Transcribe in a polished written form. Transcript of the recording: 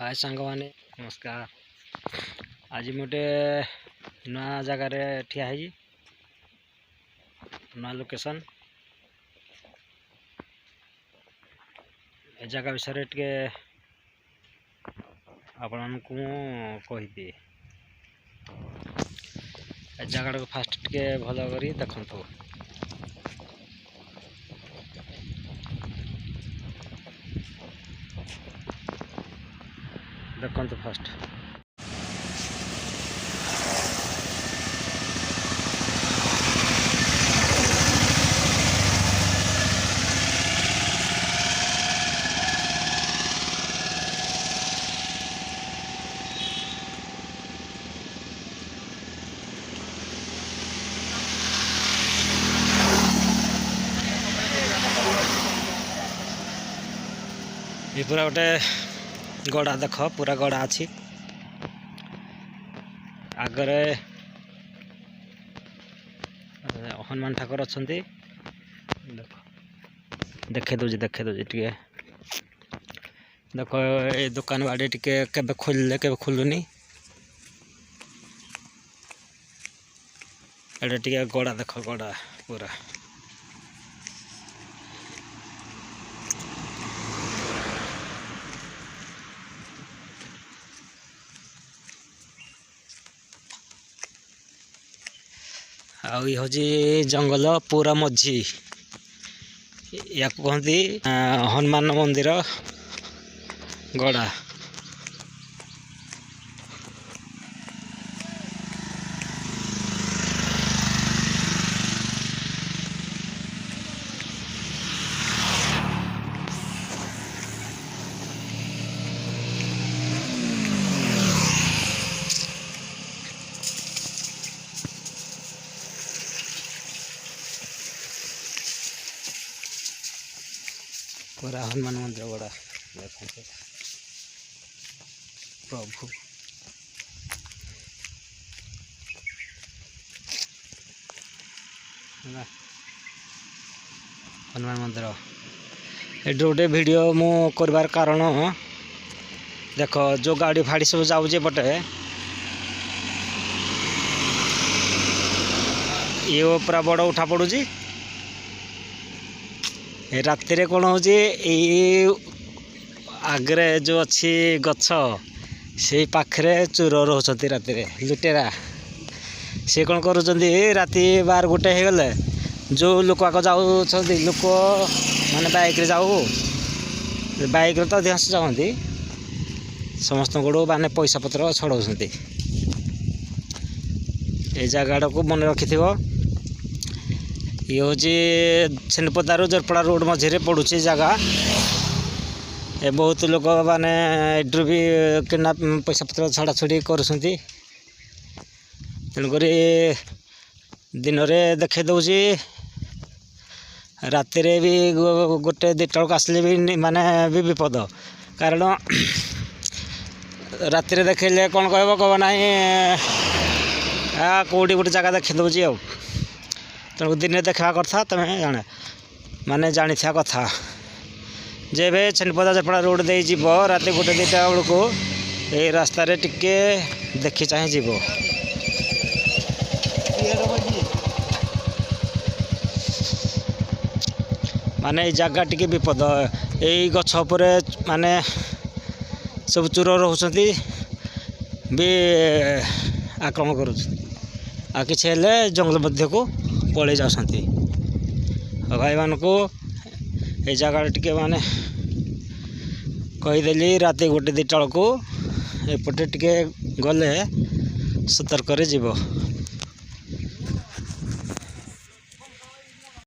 हाय सांग मैंने नमस्कार। आज मोटे नया जगार ठिया है नया लोकेशन ए जगह विषय टे आपण को कहि ए जगह को फास्ट टे भल करी देखंतु। देखंतु फास्ट ये पूरा गोटे गड़ा देख पूरा गड़ा अच्छी आगरे हनुमान ठाकुर अच्छा देखे दूजी टे देख ये दुकान बाड़ी टे खोलिले के खुलुनी एटा टे गड़ा देख गड़ा पूरा आई हूँ जंगल पूरा मझी या कहती हनुमान मंदिर गड़ा पूरा हनुमान मंदिर गड़ा देखते प्रभु हनुमान मंदिर ये गोटे वीडियो मु करबार कारण देख जो गाड़ी फाड़ी सब जाऊे बटे ये पूरा बड़ उठा पड़ुची राति रे कौन हो आगरे जो अच्छी गछ से पाखरे चोर रोचती राति रे लुटेरा से कौन कर राति 12 गोटे हो गले जो लोक आग जाऊँ लोक माने बाइक रे जाऊ बाइक रे तो अधिकांश जाती समस्त गोड़ माने पैसा पत्र छड़ाऊँ ये जगह को मन रखि ये हूँ छेनपदारू जरपड़ा रोड मझे पड़ुची जगह ए बहुत लोक माने इधर भी किना पैसा पत्र छाड़ा छुड़ी कर तेणुक दिन में देखे दूसरी राति रे भी गोटे 2टा बेलू आसले भी माने भी विपद कारण राति रे देखले कौन कह ना कौटी गोटे जगह देखे दूसरी आ तेणु दिन में देखा कथा तुम्हें जाने माने जानी था कथा जे भी छेनपदा जरपड़ा रोड दे जीव राति 1-2टा बेलू को ये रास्ता रे टिके देखी चाहे जीव माने जगह टिके विपद यही गछ उपर माने सब चोर रोचती भी आक्रमण कर किसी हेले जंगल मध्य को पलि जाती भाई मान को ये जगह टिके माने कहीदेली राति 1-2टा बेलू एपटे टिके गले सतर्क जीव।